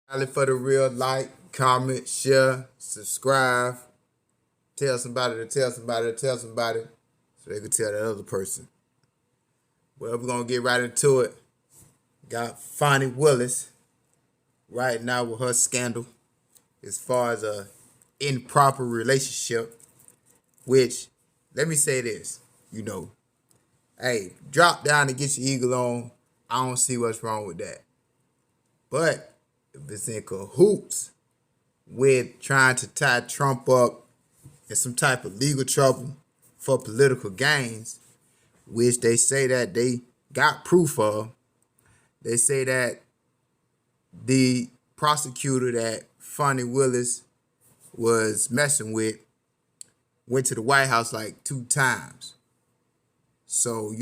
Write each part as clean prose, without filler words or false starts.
Highly for the real, like, comment, share, subscribe, tell somebody to tell somebody to tell somebody so they can tell that other person. Well, we're gonna get right into it. Got Fani Willis right now with her scandal as far as a improper relationship, which let me say this, hey, drop down and get your eagle on. I don't see what's wrong with that. But if it's in cahoots with trying to tie Trump up in some type of legal trouble for political gains, which they say that they got proof of, they say that the prosecutor that Fani Willis was messing with went to the White House like 2 times. So,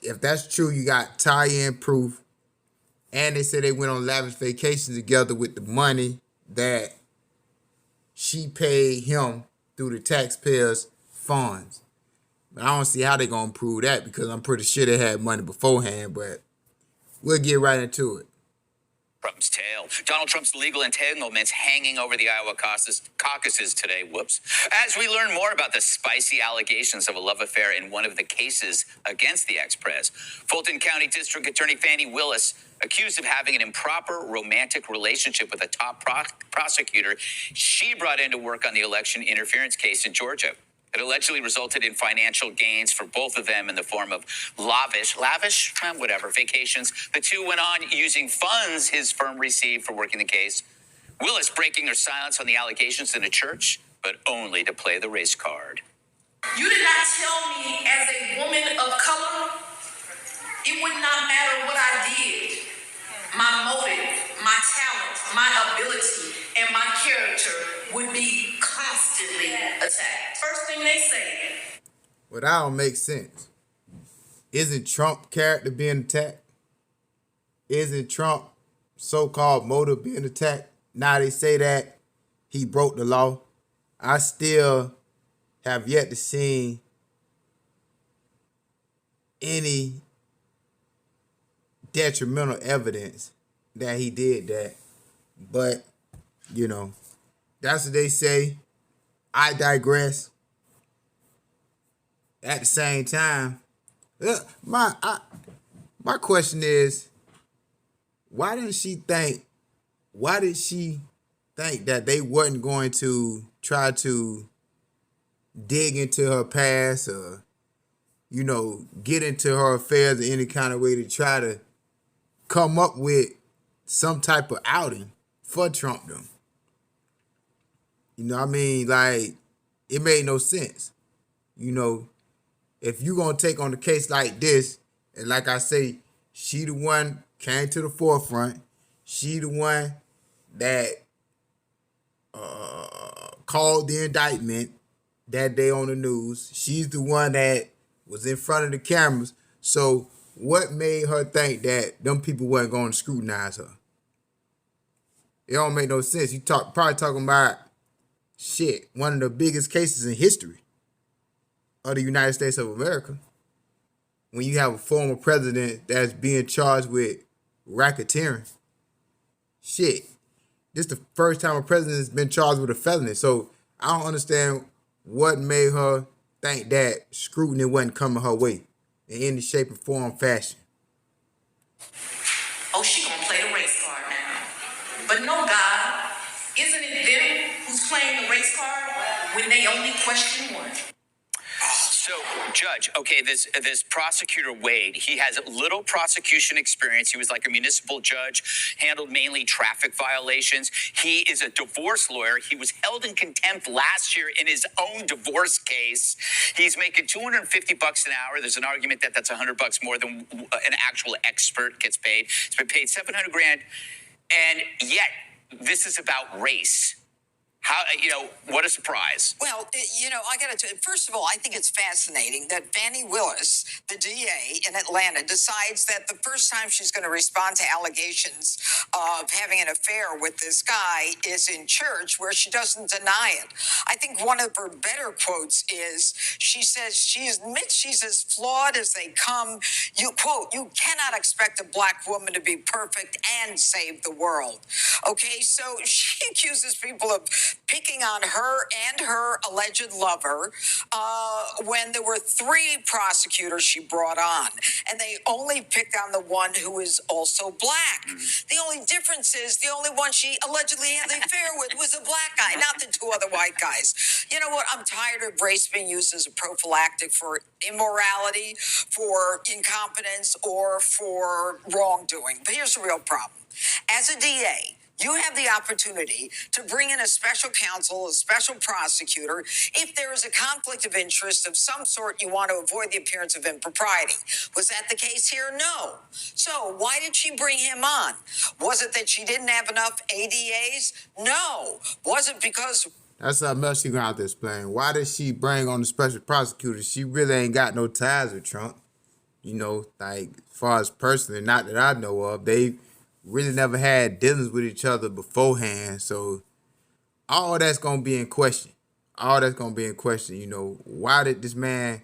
if that's true, you got tie-in proof. And they said they went on lavish vacations together with the money that she paid him through the taxpayers' funds. But I don't see how they're going to prove that because I'm pretty sure they had money beforehand, but we'll get right into it. Trump's tail. Donald Trump's legal entanglements hanging over the Iowa caucuses today. Whoops. As we learn more about the spicy allegations of a love affair in one of the cases against the ex-pres, Fulton County District Attorney Fani Willis, accused of having an improper romantic relationship with a top prosecutor she brought in to work on the election interference case in Georgia. It allegedly resulted in financial gains for both of them in the form of lavish, vacations. The two went on using funds his firm received for working the case. Willis breaking her silence on the allegations in a church, but only to play the race card. You did not tell me as a woman of color, it would not matter what I did. My motive, my talent, my ability, and my character would be constantly attacked. First thing they say. Well, that don't make sense. Isn't Trump character being attacked? Isn't Trump so-called motive being attacked? Now they say that he broke the law. I still have yet to see any detrimental evidence that he did that. But, that's what they say. I digress. At the same time, my question is, why did she think that they wasn't going to try to dig into her past or, get into her affairs in any kind of way to try to come up with some type of outing for Trump them? Like, it made no sense. If you gonna take on a case like this, and like I say, she the one came to the forefront. She the one that called the indictment that day on the news. She's the one that was in front of the cameras. So what made her think that them people weren't going to scrutinize her? It don't make no sense. You probably talking about one of the biggest cases in history of the United States of America. When you have a former president that's being charged with racketeering. This is the first time a president has been charged with a felony. So I don't understand what made her think that scrutiny wasn't coming her way in any shape or form, fashion. Oh, she gonna play the race card now. But no, God, isn't it them who's playing the race card when they only question one? So, Judge, okay, this prosecutor Wade, he has little prosecution experience. He was like a municipal judge, handled mainly traffic violations. He is a divorce lawyer. He was held in contempt last year in his own divorce case. He's making $250 an hour. There's an argument that that's $100 more than an actual expert gets paid. He's been paid $700,000, and yet this is about race. How, what a surprise. Well, I got to. First of all, I think it's fascinating that Fani Willis, the DA in Atlanta, decides that the first time she's going to respond to allegations of having an affair with this guy is in church, where she doesn't deny it. I think one of her better quotes is she admits she's as flawed as they come. You quote, "You cannot expect a black woman to be perfect and save the world." Okay, so she accuses people of picking on her and her alleged lover when there were 3 prosecutors she brought on, and they only picked on the one who is also black. The only difference is the only one she allegedly had an affair with was a black guy, not the 2 other white guys. You know what? I'm tired of race being used as a prophylactic for immorality, for incompetence, or for wrongdoing. But here's the real problem. As a DA, you have the opportunity to bring in a special counsel, a special prosecutor, if there is a conflict of interest of some sort. You want to avoid the appearance of impropriety. Was that the case here? No. So why did she bring him on? Was it that she didn't have enough ADAs? No. Was it because... That's something else she gonna have to explain. Why did she bring on the special prosecutor? She really ain't got no ties with Trump. Like, as far as personally, not that I know of, they really never had dealings with each other beforehand. So all that's going to be in question. Why did this man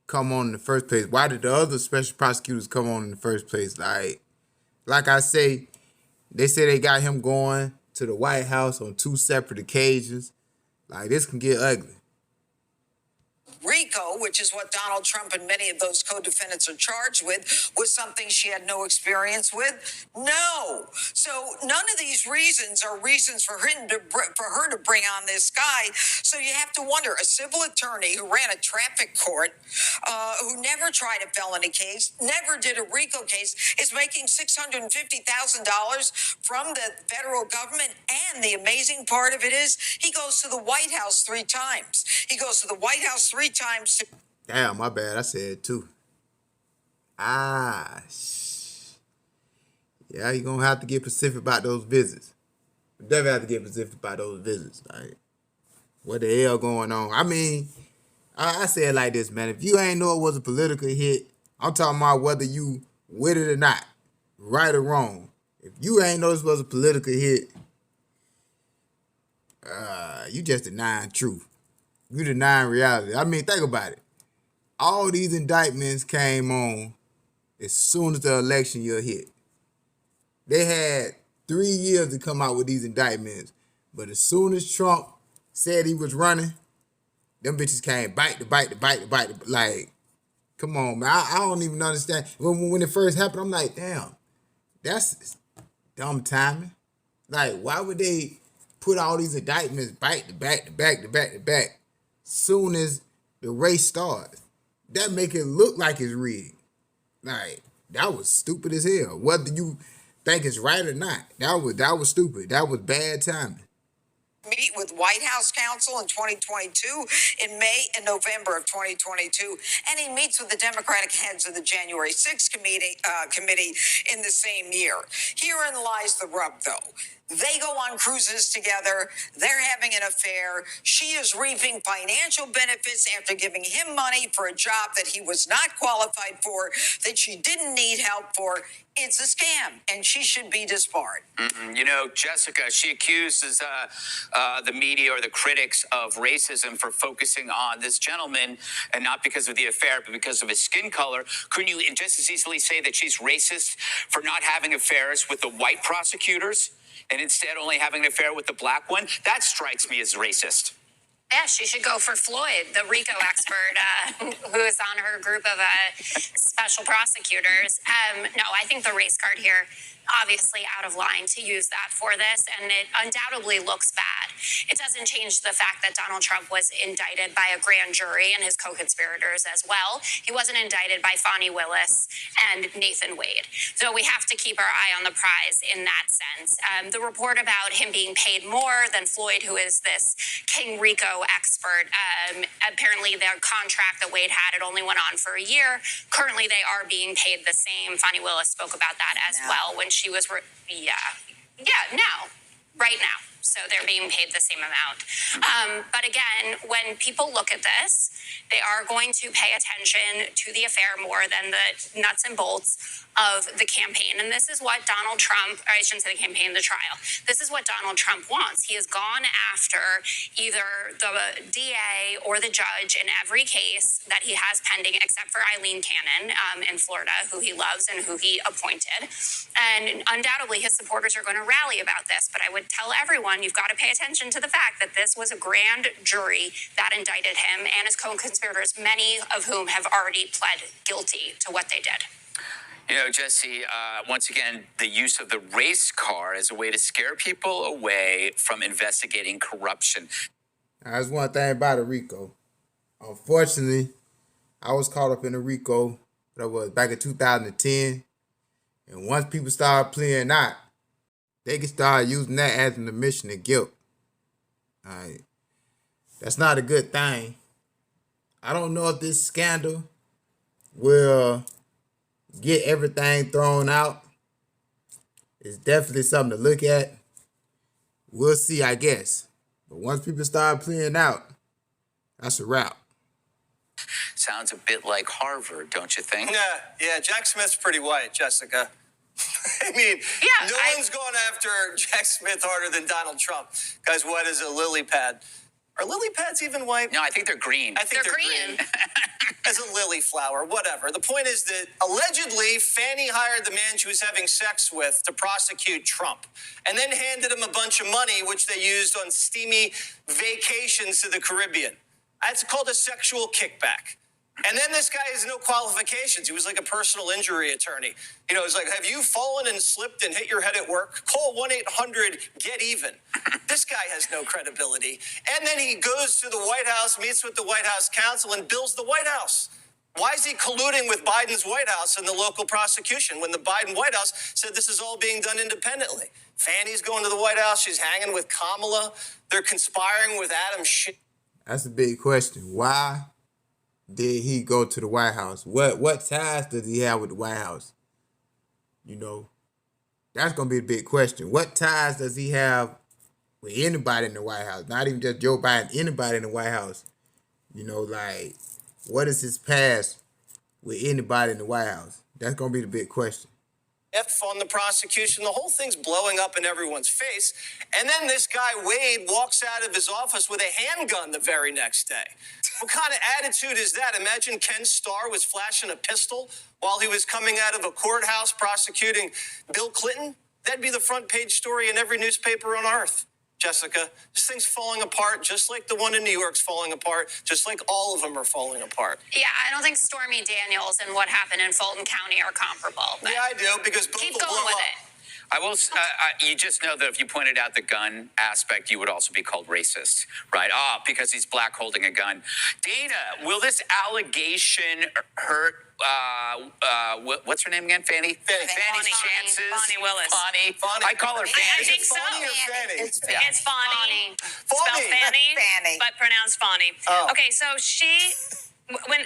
come on in the first place? Why did the other special prosecutors come on in the first place? Like I say they got him going to the White House on 2 separate occasions. Like, this can get ugly. RICO, which is what Donald Trump and many of those co-defendants are charged with, was something she had no experience with? No. So none of these reasons are reasons for her to bring on this guy. So you have to wonder, a civil attorney who ran a traffic court, who never tried a felony case, never did a RICO case, is making $650,000 from the federal government. And the amazing part of it is he goes to the White House 3 times. He goes to the White House 3 times. Damn, my bad. I said 2. Yeah, you're going to have to get specific about those visits. Definitely have to get specific about those visits. Like, what the hell going on? I mean, I say it like this, man. If you ain't know it was a political hit, I'm talking about whether you with it or not, right or wrong. If you ain't know this was a political hit, you just denying truth. You denying reality. I mean, think about it. All these indictments came on as soon as the election year hit. They had 3 years to come out with these indictments. But as soon as Trump said he was running, them bitches came bite. Like, come on, man. I don't even understand. When it first happened, I'm like, damn, that's dumb timing. Like, why would they put all these indictments back to back? Soon as the race starts, that make it look like it's rigged. Like, that was stupid as hell. Whether you think it's right or not, that was stupid. That was bad timing. Meet with White House counsel in 2022, in May and November of 2022, and he meets with the Democratic heads of the January 6th committee in the same year. Herein lies the rub, though. They go on cruises together. They're having an affair. She is reaping financial benefits after giving him money for a job that he was not qualified for, that she didn't need help for. It's a scam, and she should be disbarred. Jessica, she accuses the media or the critics of racism for focusing on this gentleman, and not because of the affair, but because of his skin color. Couldn't you just as easily say that she's racist for not having affairs with the white prosecutors and instead only having an affair with the black one? That strikes me as racist. Yeah, she should go for Floyd, the RICO expert, who is on her group of special prosecutors. No, I think the race card here, obviously out of line to use that for this, and it undoubtedly looks bad. It doesn't change the fact that Donald Trump was indicted by a grand jury and his co-conspirators as well. He wasn't indicted by Fani Willis and Nathan Wade. So we have to keep our eye on the prize in that sense. The report about him being paid more than Floyd, who is this King RICO expert, apparently their contract that Wade had, it only went on for a year. Currently, they are being paid the same. Fani Willis spoke about that as well when she was, right now. So they're being paid the same amount. But again, when people look at this, they are going to pay attention to the affair more than the nuts and bolts of the campaign. And this is what Donald Trump, or I shouldn't say the campaign, the trial. This is what Donald Trump wants. He has gone after either the DA or the judge in every case that he has pending, except for Eileen Cannon in Florida, who he loves and who he appointed. And undoubtedly, his supporters are going to rally about this. But I would tell everyone, you've got to pay attention to the fact that this was a grand jury that indicted him and his co-conspirators, many of whom have already pled guilty to what they did. You know, Jesse, once again, the use of the race car as a way to scare people away from investigating corruption. That's one thing about a RICO. Unfortunately, I was caught up in a RICO that was back in 2010. And once people start playing out, they can start using that as an admission of guilt. All right. That's not a good thing. I don't know if this scandal will get everything thrown out. It's definitely something to look at. We'll see, I guess. But once people start playing out, that's a wrap. Sounds a bit like Harvard, don't you think? Yeah, Jack Smith's pretty white, Jessica. I mean, no one's going after Jack Smith harder than Donald Trump. Guy's white as a lily pad. Are lily pads even white? No, I think they're green. I think they're green. As a lily flower, whatever. The point is that allegedly Fanny hired the man she was having sex with to prosecute Trump and then handed him a bunch of money, which they used on steamy vacations to the Caribbean. That's called a sexual kickback. And then this guy has no qualifications. He was like a personal injury attorney. You know, it's like, have you fallen and slipped and hit your head at work? Call 1-800-GET-EVEN. This guy has no credibility. And then he goes to the White House, meets with the White House counsel, and bills the White House. Why is he colluding with Biden's White House and the local prosecution when the Biden White House said this is all being done independently? Fanny's going to the White House. She's hanging with Kamala. They're conspiring with Adam Schiff. That's a big question. Why did he go to the White House? What ties does he have with the White House? You know, that's going to be a big question. What ties does he have with anybody in the White House? Not even just Joe Biden, anybody in the White House. You know, like, what is his past with anybody in the White House? That's going to be the big question. On the prosecution, the whole thing's blowing up in everyone's face. And then this guy, Wade, walks out of his office with a handgun the very next day. What kind of attitude is that? Imagine Ken Starr was flashing a pistol while he was coming out of a courthouse prosecuting Bill Clinton. That'd be the front page story in every newspaper on earth. Jessica, this thing's falling apart just like the one in New York's falling apart, just like all of them are falling apart. Yeah, I don't think Stormy Daniels and what happened in Fulton County are comparable. Yeah, I do, because both keep will going blow with up. it. I will. You just know that if you pointed out the gun aspect, you would also be called racist, right? Because he's black holding a gun. Dana, will this allegation hurt? What's her name again? Fanny's chances. Fani Willis. Fani. I call her Fanny. I think so. Fani or Fanny? It's Fani. Spelled Fani. Fanny, but pronounced Fani. Oh. Okay, so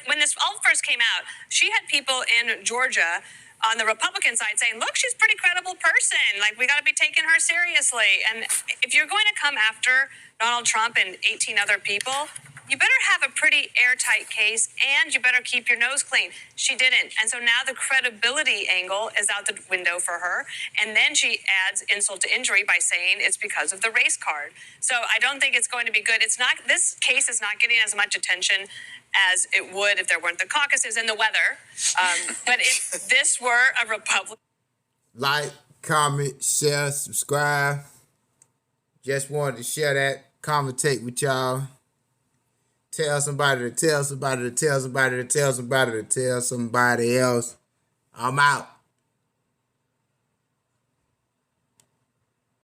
when this all first came out, she had people in Georgia on the Republican side saying, look, she's a pretty credible person. Like, we got to be taking her seriously. And if you're going to come after Donald Trump and 18 other people, you better have a pretty airtight case and you better keep your nose clean. She didn't. And so now the credibility angle is out the window for her. And then she adds insult to injury by saying it's because of the race card. So I don't think it's going to be good. This case is not getting as much attention as it would if there weren't the caucuses and the weather. But if this were a Republican... Like, comment, share, subscribe. Just wanted to share that, commentate with y'all. Tell somebody to tell somebody to tell somebody to tell somebody to tell somebody else. I'm out.